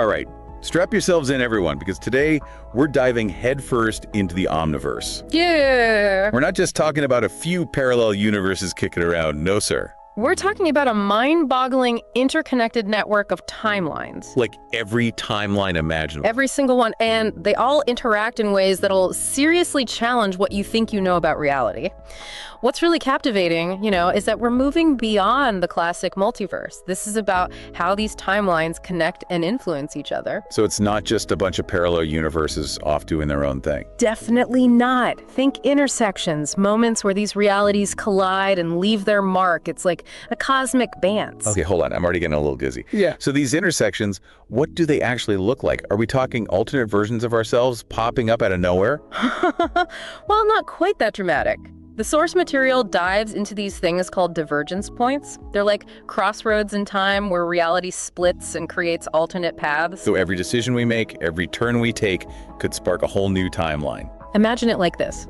All right, strap yourselves in, everyone, because today we're diving headfirst into the Omniverse. Yeah! We're not just talking about a few parallel universes kicking around, no sir. We're talking about a mind-boggling, interconnected network of timelines. Like every timeline imaginable. Every single one, and they all interact in ways that'll seriously challenge what you think you know about reality. What's really captivating, is that we're moving beyond the classic multiverse. This is about how these timelines connect and influence each other. So it's not just a bunch of parallel universes off doing their own thing. Definitely not. Think intersections, moments where these realities collide and leave their mark. It's like a cosmic dance. Okay, hold on. I'm already getting a little dizzy. Yeah. So these intersections, what do they actually look like? Are we talking alternate versions of ourselves popping up out of nowhere? Well, not quite that dramatic. The source material dives into these things called divergence points. They're like crossroads in time where reality splits and creates alternate paths. So every decision we make, every turn we take could spark a whole new timeline. Imagine it like this.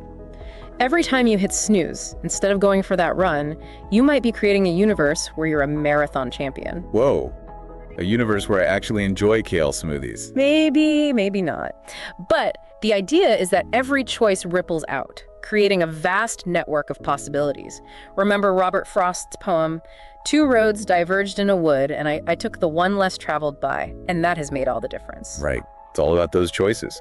Every time you hit snooze, instead of going for that run, you might be creating a universe where you're a marathon champion. Whoa. A universe where I actually enjoy kale smoothies. Maybe, maybe not. But the idea is that every choice ripples out, creating a vast network of possibilities. Remember Robert Frost's poem, "Two roads diverged in a wood, and I took the one less traveled by," and that has made all the difference. Right. It's all about those choices.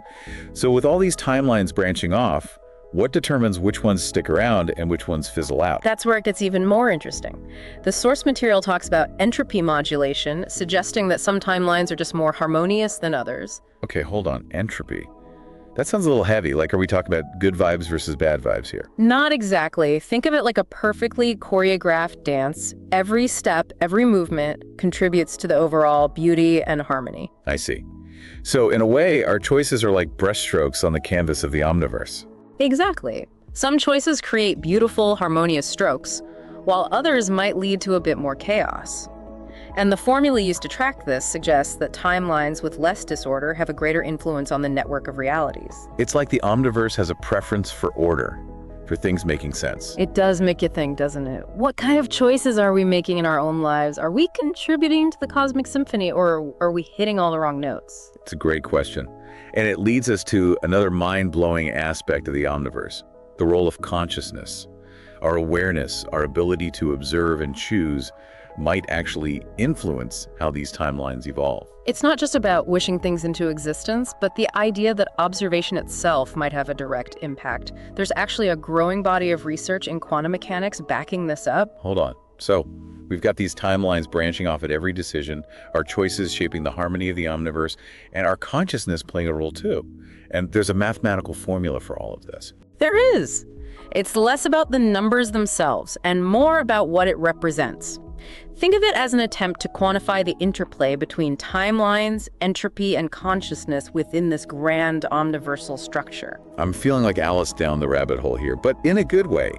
So with all these timelines branching off, what determines which ones stick around and which ones fizzle out? That's where it gets even more interesting. The source material talks about entropy modulation, suggesting that some timelines are just more harmonious than others. Okay, hold on. Entropy. That sounds a little heavy. Like, are we talking about good vibes versus bad vibes here? Not exactly. Think of it like a perfectly choreographed dance. Every step, every movement contributes to the overall beauty and harmony. I see. So in a way, our choices are like brushstrokes on the canvas of the Omniverse. Exactly. Some choices create beautiful, harmonious strokes, while others might lead to a bit more chaos. And the formula used to track this suggests that timelines with less disorder have a greater influence on the network of realities. It's like the Omniverse has a preference for order, for things making sense. It does make you think, doesn't it? What kind of choices are we making in our own lives? Are we contributing to the cosmic symphony, or are we hitting all the wrong notes? It's a great question. And it leads us to another mind-blowing aspect of the Omniverse, the role of consciousness. Our awareness, our ability to observe and choose might actually influence how these timelines evolve. It's not just about wishing things into existence, but the idea that observation itself might have a direct impact. There's actually a growing body of research in quantum mechanics backing this up. Hold on. So, we've got these timelines branching off at every decision, our choices shaping the harmony of the Omniverse, and our consciousness playing a role too. And there's a mathematical formula for all of this. There is. It's less about the numbers themselves and more about what it represents. Think of it as an attempt to quantify the interplay between timelines, entropy, and consciousness within this grand omniversal structure. I'm feeling like Alice down the rabbit hole here, but in a good way.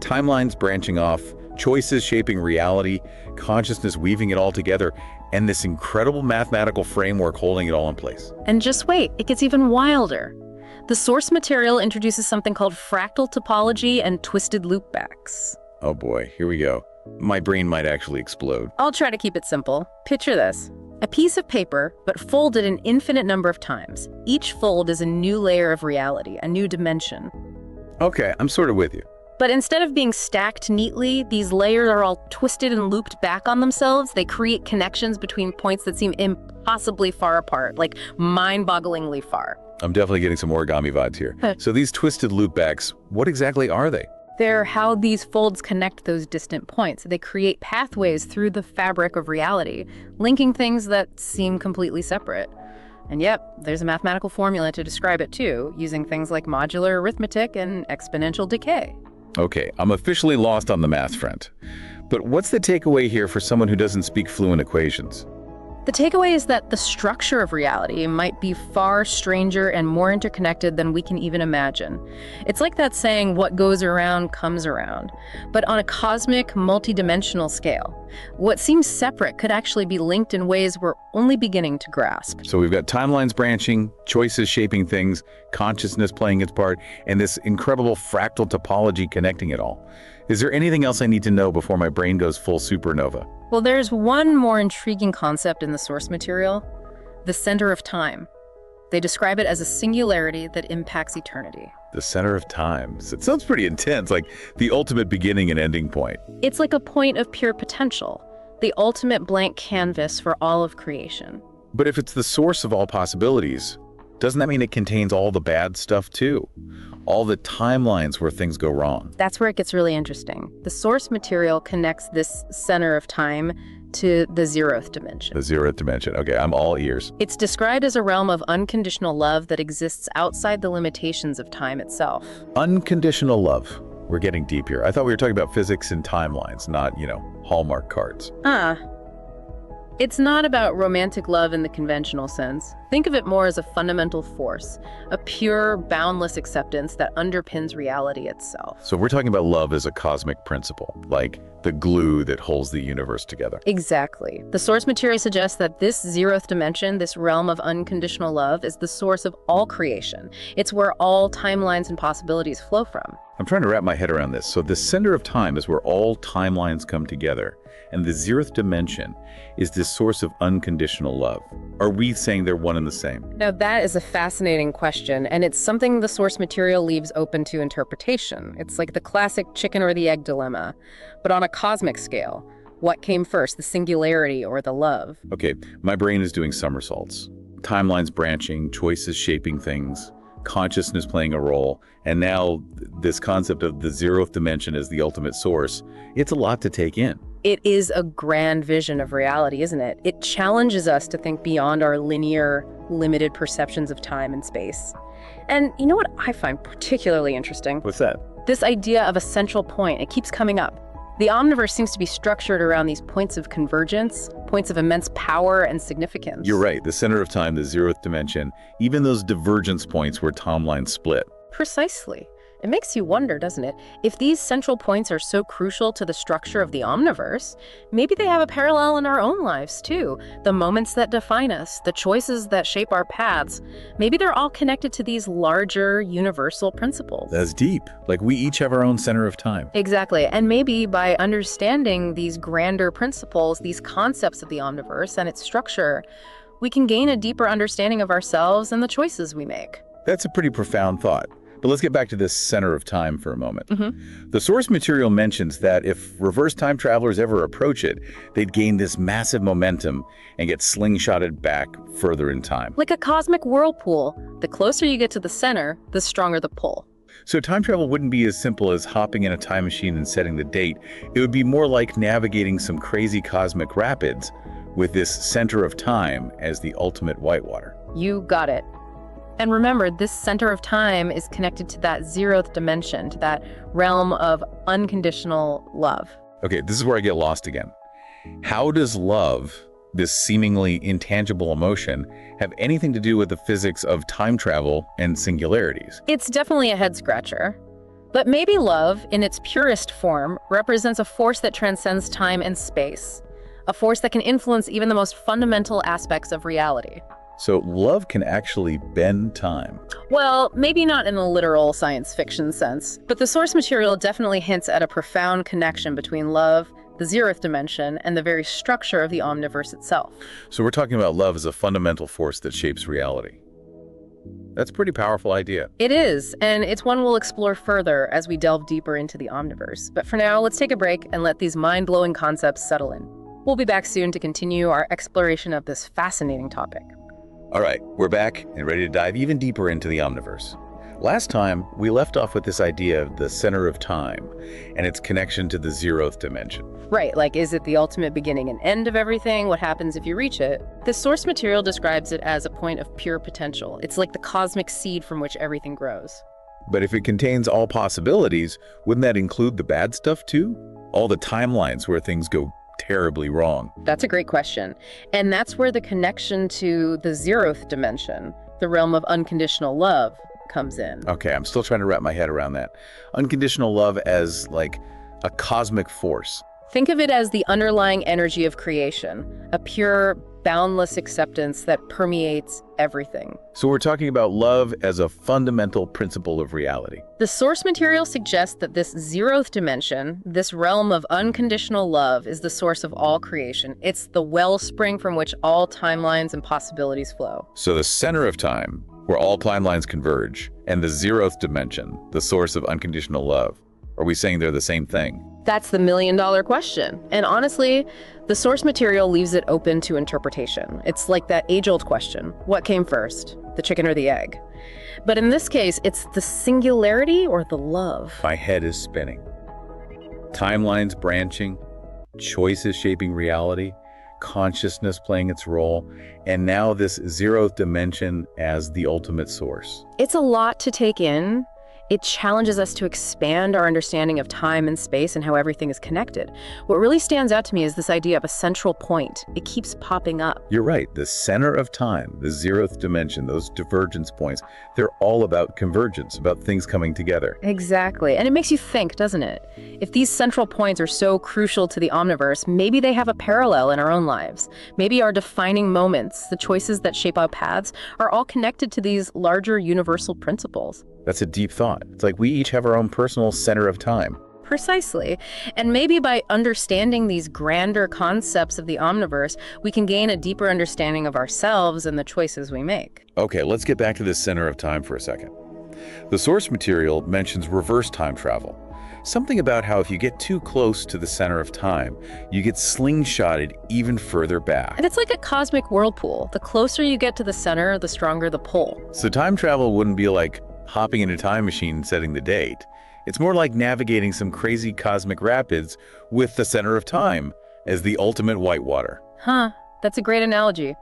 Timelines branching off, choices shaping reality, consciousness weaving it all together, and this incredible mathematical framework holding it all in place. And just wait, it gets even wilder. The source material introduces something called fractal topology and twisted loopbacks. Oh boy, here we go. My brain might actually explode. I'll try to keep it simple. Picture this. A piece of paper, but folded an infinite number of times. Each fold is a new layer of reality, a new dimension. Okay, I'm sort of with you. But instead of being stacked neatly, these layers are all twisted and looped back on themselves. They create connections between points that seem impossibly far apart, like mind-bogglingly far. I'm definitely getting some origami vibes here. So these twisted loopbacks, what exactly are they? They're how these folds connect those distant points. They create pathways through the fabric of reality, linking things that seem completely separate. And yep, there's a mathematical formula to describe it too, using things like modular arithmetic and exponential decay. Okay, I'm officially lost on the math front. But what's the takeaway here for someone who doesn't speak fluent equations? The takeaway is that the structure of reality might be far stranger and more interconnected than we can even imagine. It's like that saying, what goes around comes around, but on a cosmic, multidimensional scale. What seems separate could actually be linked in ways we're only beginning to grasp. So we've got timelines branching, choices shaping things, consciousness playing its part, and this incredible fractal topology connecting it all. Is there anything else I need to know before my brain goes full supernova? Well, there's one more intriguing concept in the source material. the center of time. They describe it as a singularity that impacts eternity. The center of time. So it sounds pretty intense, like the ultimate beginning and ending point. It's like a point of pure potential, the ultimate blank canvas for all of creation. But if it's the source of all possibilities, doesn't that mean it contains all the bad stuff too? All the timelines where things go wrong? That's where it gets really interesting. The source material connects this center of time to the zeroth dimension. The zeroth dimension. Okay, I'm all ears. It's described as a realm of unconditional love that exists outside the limitations of time itself. Unconditional love. We're getting deep here. I thought we were talking about physics and timelines, not, Hallmark cards. It's not about romantic love in the conventional sense. Think of it more as a fundamental force, a pure, boundless acceptance that underpins reality itself. So we're talking about love as a cosmic principle, like the glue that holds the universe together. Exactly. The source material suggests that this zeroth dimension, this realm of unconditional love, is the source of all creation. It's where all timelines and possibilities flow from. I'm trying to wrap my head around this. So the center of time is where all timelines come together, and the zeroth dimension is this source of unconditional love. Are we saying they're one and the same? Now, that is a fascinating question, and it's something the source material leaves open to interpretation. It's like the classic chicken or the egg dilemma, but on a cosmic scale. What came first, the singularity or the love? Okay, my brain is doing somersaults. Timelines branching, choices shaping things, consciousness playing a role, and now this concept of the zeroth dimension as the ultimate source. It's a lot to take in. It is a grand vision of reality, isn't it? It challenges us to think beyond our linear, limited perceptions of time and space. And you know what I find particularly interesting? What's that? This idea of a central point. It keeps coming up. The omniverse seems to be structured around these points of convergence, points of immense power and significance. You're right. The center of time, the zeroth dimension, even those divergence points where timelines split. Precisely. It makes you wonder, doesn't it? If these central points are so crucial to the structure of the omniverse, maybe they have a parallel in our own lives, too. The moments that define us, the choices that shape our paths, maybe they're all connected to these larger, universal principles. That's deep. Like we each have our own center of time. Exactly. And maybe by understanding these grander principles, these concepts of the omniverse and its structure, we can gain a deeper understanding of ourselves and the choices we make. That's a pretty profound thought. But let's get back to this center of time for a moment. The source material mentions that if reverse time travelers ever approach it, they'd gain this massive momentum and get slingshotted back further in time. Like a cosmic whirlpool, the closer you get to the center, the stronger the pull. So time travel wouldn't be as simple as hopping in a time machine and setting the date. It would be more like navigating some crazy cosmic rapids with this center of time as the ultimate whitewater. You got it. And remember, this center of time is connected to that zeroth dimension, to that realm of unconditional love. Okay, this is where I get lost again. How does love, this seemingly intangible emotion, have anything to do with the physics of time travel and singularities? It's definitely a head-scratcher. But maybe love, in its purest form, represents a force that transcends time and space, a force that can influence even the most fundamental aspects of reality. So love can actually bend time. Well, maybe not in a literal science fiction sense, but the source material definitely hints at a profound connection between love, the zeroth dimension, and the very structure of the omniverse itself. So we're talking about love as a fundamental force that shapes reality. That's a pretty powerful idea. It is, and it's one we'll explore further as we delve deeper into the omniverse. But for now, let's take a break and let these mind-blowing concepts settle in. We'll be back soon to continue our exploration of this fascinating topic. All right, we're back and ready to dive even deeper into the omniverse. Last time, we left off with this idea of the center of time and its connection to the zeroth dimension. Right, like is it the ultimate beginning and end of everything? What happens if you reach it? The source material describes it as a point of pure potential. It's like the cosmic seed from which everything grows. But if it contains all possibilities, wouldn't that include the bad stuff too? All the timelines where things go terribly wrong? That's a great question. And that's where the connection to the zeroth dimension, the realm of unconditional love, comes in. Okay, I'm still trying to wrap my head around that. Unconditional love as like a cosmic force. Think of it as the underlying energy of creation, a pure, boundless acceptance that permeates everything. So we're talking about love as a fundamental principle of reality. The source material suggests that this zeroth dimension, this realm of unconditional love, is the source of all creation. It's the wellspring from which all timelines and possibilities flow. So the center of time, where all timelines converge, and the zeroth dimension, the source of unconditional love. Are we saying they're the same thing? That's the million-dollar question. And honestly, the source material leaves it open to interpretation. It's like that age-old question, what came first, the chicken or the egg? But in this case, it's the singularity or the love. My head is spinning. Timelines branching, choices shaping reality, consciousness playing its role, and now this zeroth dimension as the ultimate source. It's a lot to take in. It challenges us to expand our understanding of time and space and how everything is connected. What really stands out to me is this idea of a central point. It keeps popping up. You're right. The center of time, the zeroth dimension, those divergence points, they're all about convergence, about things coming together. Exactly. And it makes you think, doesn't it? If these central points are so crucial to the omniverse, maybe they have a parallel in our own lives. Maybe our defining moments, the choices that shape our paths, are all connected to these larger universal principles. That's a deep thought. It's like we each have our own personal center of time. Precisely. And maybe by understanding these grander concepts of the omniverse, we can gain a deeper understanding of ourselves and the choices we make. Okay, let's get back to this center of time for a second. The source material mentions reverse time travel. Something about how if you get too close to the center of time, you get slingshotted even further back. And it's like a cosmic whirlpool. The closer you get to the center, the stronger the pull. So time travel wouldn't be like hopping in a time machine and setting the date. It's more like navigating some crazy cosmic rapids with the center of time as the ultimate whitewater. Huh, that's a great analogy.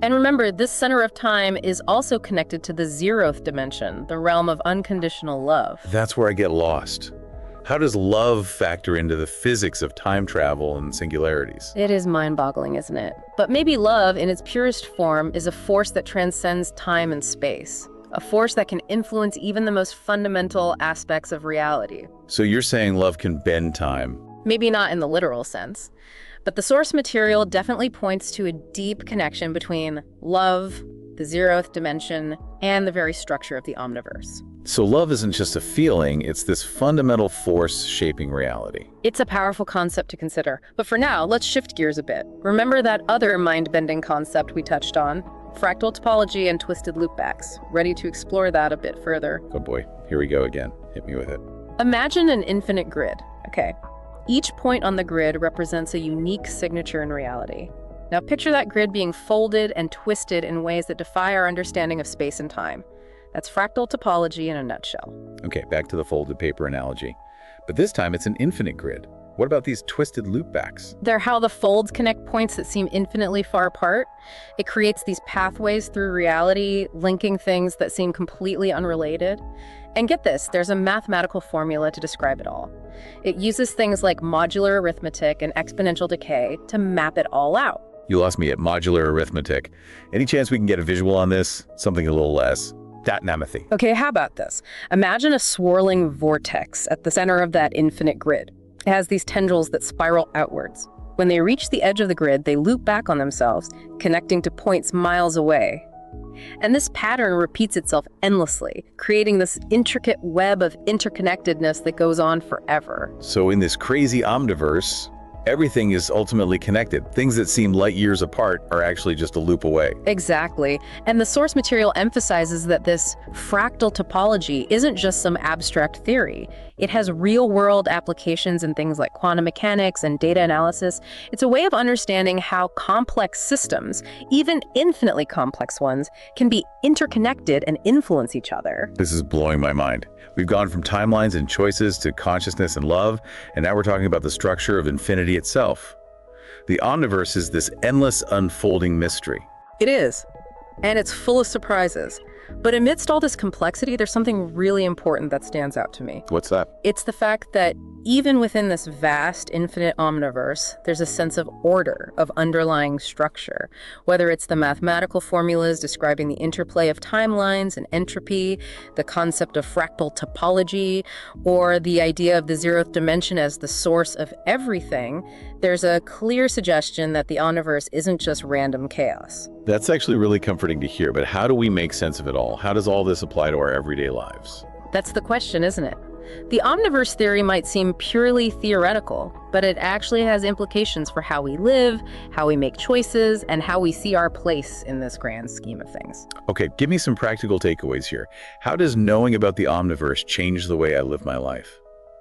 And remember, this center of time is also connected to the zeroth dimension, the realm of unconditional love. That's where I get lost. How does love factor into the physics of time travel and singularities? It is mind-boggling, isn't it? But maybe love, in its purest form, is a force that transcends time and space. A force that can influence even the most fundamental aspects of reality. So you're saying love can bend time? Maybe not in the literal sense, but the source material definitely points to a deep connection between love, the zeroth dimension, and the very structure of the omniverse. So love isn't just a feeling, it's this fundamental force shaping reality. It's a powerful concept to consider. But for now, let's shift gears a bit. Remember that other mind-bending concept we touched on? Fractal topology and twisted loopbacks. Ready to explore that a bit further? Oh boy, here we go again. Hit me with it. Imagine an infinite grid. Okay. Each point on the grid represents a unique signature in reality. Now picture that grid being folded and twisted in ways that defy our understanding of space and time. That's fractal topology in a nutshell. Okay, back to the folded paper analogy. But this time it's an infinite grid. What about these twisted loopbacks? They're how the folds connect points that seem infinitely far apart. It creates these pathways through reality, linking things that seem completely unrelated. And get this, there's a mathematical formula to describe it all. It uses things like modular arithmetic and exponential decay to map it all out. You lost me at modular arithmetic. Any chance we can get a visual on this? Something a little less Datnamathy. Okay, how about this? Imagine a swirling vortex at the center of that infinite grid. It has these tendrils that spiral outwards. When they reach the edge of the grid, they loop back on themselves, connecting to points miles away. And this pattern repeats itself endlessly, creating this intricate web of interconnectedness that goes on forever. So in this crazy omniverse, everything is ultimately connected. Things that seem light years apart are actually just a loop away. Exactly. And the source material emphasizes that this fractal topology isn't just some abstract theory. It has real-world applications in things like quantum mechanics and data analysis. It's a way of understanding how complex systems, even infinitely complex ones, can be interconnected and influence each other. This is blowing my mind. We've gone from timelines and choices to consciousness and love, and now we're talking about the structure of infinity itself. The omniverse is this endless unfolding mystery. It is, and it's full of surprises. But amidst all this complexity, there's something really important that stands out to me. What's that? It's the fact that Even within this vast, infinite omniverse, there's a sense of order, of underlying structure. Whether it's the mathematical formulas describing the interplay of timelines and entropy, the concept of fractal topology, or the idea of the zeroth dimension as the source of everything, there's a clear suggestion that the omniverse isn't just random chaos. That's actually really comforting to hear, but how do we make sense of it all? How does all this apply to our everyday lives? That's the question, isn't it? The omniverse theory might seem purely theoretical, but it actually has implications for how we live, how we make choices, and how we see our place in this grand scheme of things. Okay, give me some practical takeaways here. How does knowing about the omniverse change the way I live my life?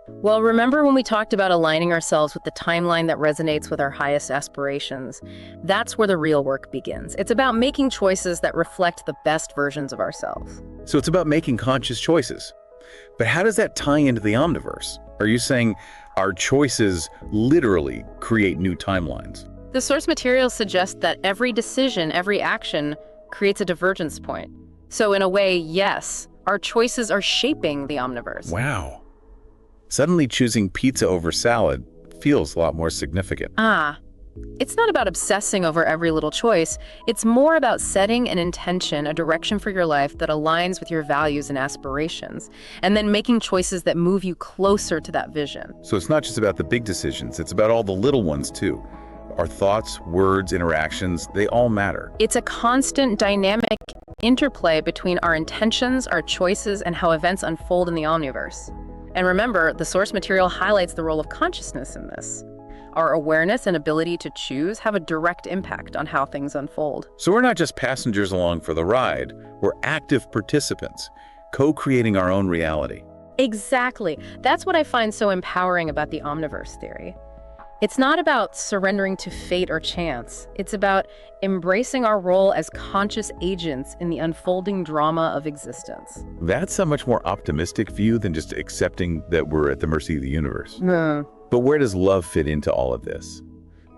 Well, remember when we talked about aligning ourselves with the timeline that resonates with our highest aspirations? That's where the real work begins. It's about making choices that reflect the best versions of ourselves. So it's about making conscious choices. But how does that tie into the omniverse? Are you saying our choices literally create new timelines? The source material suggests that every decision, every action creates a divergence point. So in a way, yes, our choices are shaping the omniverse. Wow. Suddenly choosing pizza over salad feels a lot more significant. It's not about obsessing over every little choice. It's more about setting an intention, a direction for your life that aligns with your values and aspirations, and then making choices that move you closer to that vision. So it's not just about the big decisions, it's about all the little ones too. Our thoughts, words, interactions, they all matter. It's a constant dynamic interplay between our intentions, our choices, and how events unfold in the omniverse. And remember, the source material highlights the role of consciousness in this. Our awareness and ability to choose have a direct impact on how things unfold. So we're not just passengers along for the ride, we're active participants, co-creating our own reality. Exactly. That's what I find so empowering about the omniverse theory. It's not about surrendering to fate or chance. It's about embracing our role as conscious agents in the unfolding drama of existence. That's a much more optimistic view than just accepting that we're at the mercy of the universe. But where does love fit into all of this?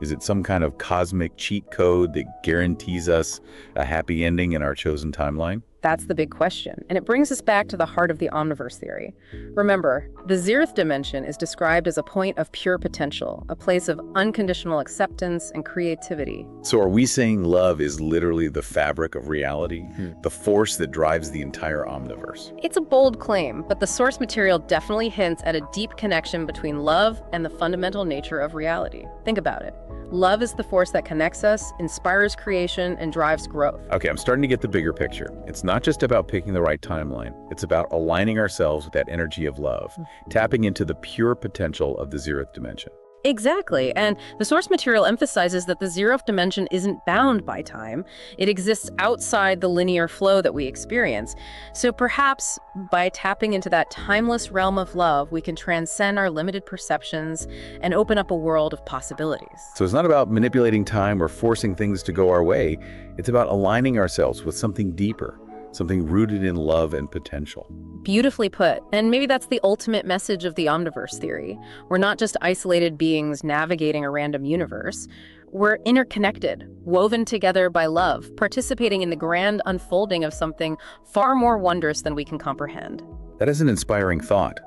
Is it some kind of cosmic cheat code that guarantees us a happy ending in our chosen timeline? That's the big question, and it brings us back to the heart of the omniverse theory. Remember, the zeroth dimension is described as a point of pure potential, a place of unconditional acceptance and creativity. So are we saying love is literally the fabric of reality, the force that drives the entire omniverse? It's a bold claim, but the source material definitely hints at a deep connection between love and the fundamental nature of reality. Think about it. Love is the force that connects us, inspires creation, and drives growth. Okay, I'm starting to get the bigger picture. It's not just about picking the right timeline. It's about aligning ourselves with that energy of love, tapping into the pure potential of the zeroth dimension. Exactly, and the source material emphasizes that the zeroth dimension isn't bound by time. It exists outside the linear flow that we experience. So perhaps by tapping into that timeless realm of love, we can transcend our limited perceptions and open up a world of possibilities. So it's not about manipulating time or forcing things to go our way. It's about aligning ourselves with something deeper, something rooted in love and potential. Beautifully put. And maybe that's the ultimate message of the omniverse theory. We're not just isolated beings navigating a random universe. We're interconnected, woven together by love, participating in the grand unfolding of something far more wondrous than we can comprehend. That is an inspiring thought.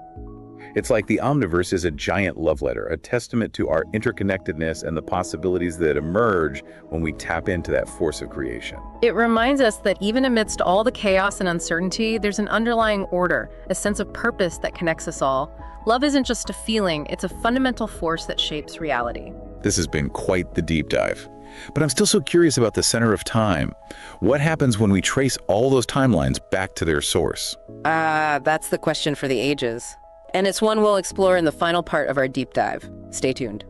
It's like the omniverse is a giant love letter, a testament to our interconnectedness and the possibilities that emerge when we tap into that force of creation. It reminds us that even amidst all the chaos and uncertainty, there's an underlying order, a sense of purpose that connects us all. Love isn't just a feeling, it's a fundamental force that shapes reality. This has been quite the deep dive. But I'm still so curious about the center of time. What happens when we trace all those timelines back to their source? That's the question for the ages. And it's one we'll explore in the final part of our deep dive. Stay tuned.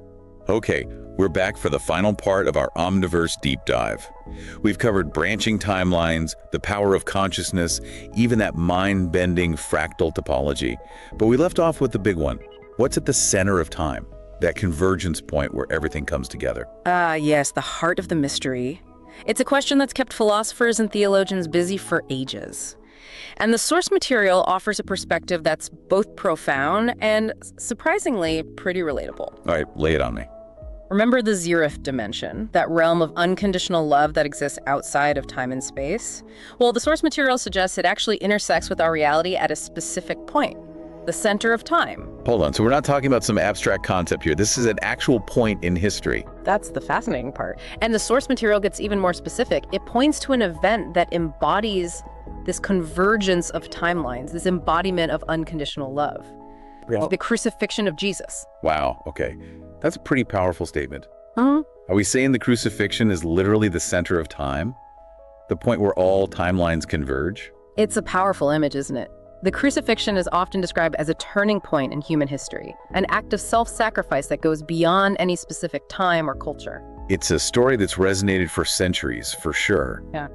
Okay, we're back for the final part of our Omniverse deep dive. We've covered branching timelines, the power of consciousness, even that mind-bending fractal topology. But we left off with the big one. What's at the center of time? That convergence point where everything comes together. Yes, the heart of the mystery. It's a question that's kept philosophers and theologians busy for ages. And the source material offers a perspective that's both profound and, surprisingly, pretty relatable. All right, lay it on me. Remember the zeroth dimension, that realm of unconditional love that exists outside of time and space? Well, the source material suggests it actually intersects with our reality at a specific point. the center of time. Hold on, so we're not talking about some abstract concept here. This is an actual point in history. That's the fascinating part. And the source material gets even more specific. It points to an event that embodies this convergence of timelines, this embodiment of unconditional love. Yeah. The crucifixion of Jesus. Wow, okay. That's a pretty powerful statement. Huh? Are we saying the crucifixion is literally the center of time? The point where all timelines converge? It's a powerful image, isn't it? The crucifixion is often described as a turning point in human history, an act of self-sacrifice that goes beyond any specific time or culture. It's a story that's resonated for centuries, for sure. Yeah.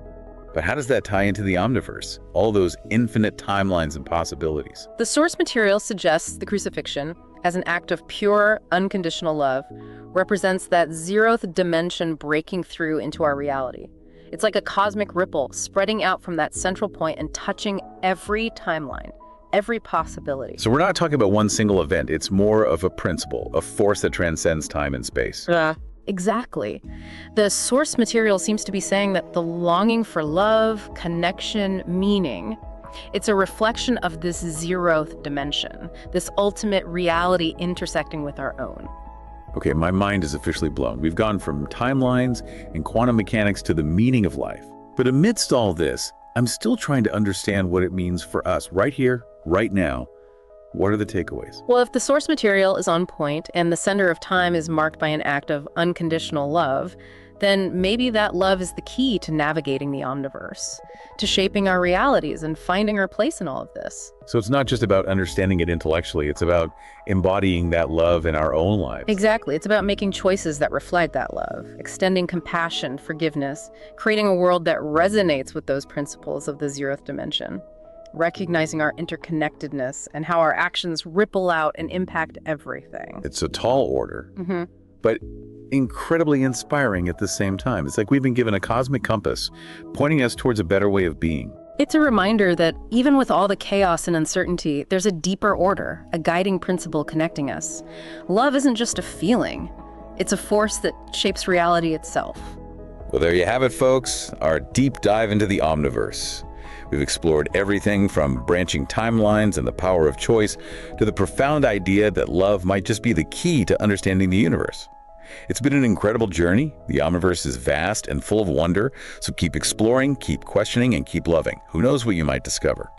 But how does that tie into the Omniverse? All those infinite timelines and possibilities. The source material suggests the crucifixion, as an act of pure, unconditional love, represents that zeroth dimension breaking through into our reality. It's like a cosmic ripple spreading out from that central point and touching every timeline, every possibility. So we're not talking about one single event. It's more of a principle, a force that transcends time and space. Yeah. Exactly. The source material seems to be saying that the longing for love, connection, meaning, it's a reflection of this zeroth dimension, this ultimate reality intersecting with our own. Okay, my mind is officially blown. We've gone from timelines and quantum mechanics to the meaning of life. But amidst all this, I'm still trying to understand what it means for us right here, right now. What are the takeaways? Well, if the source material is on point and the center of time is marked by an act of unconditional love, then maybe that love is the key to navigating the Omniverse, to shaping our realities and finding our place in all of this. So it's not just about understanding it intellectually, it's about embodying that love in our own lives. Exactly. It's about making choices that reflect that love, extending compassion, forgiveness, creating a world that resonates with those principles of the zeroth dimension, recognizing our interconnectedness and how our actions ripple out and impact everything. It's a tall order, Mm-hmm. but incredibly inspiring at the same time. It's like we've been given a cosmic compass pointing us towards a better way of being. It's a reminder that even with all the chaos and uncertainty, there's a deeper order, a guiding principle connecting us. Love isn't just a feeling. It's a force that shapes reality itself. Well, there you have it, folks, our deep dive into the Omniverse. We've explored everything from branching timelines and the power of choice to the profound idea that love might just be the key to understanding the universe. It's been an incredible journey. The Omniverse is vast and full of wonder, so keep exploring, keep questioning, and keep loving. Who knows what you might discover?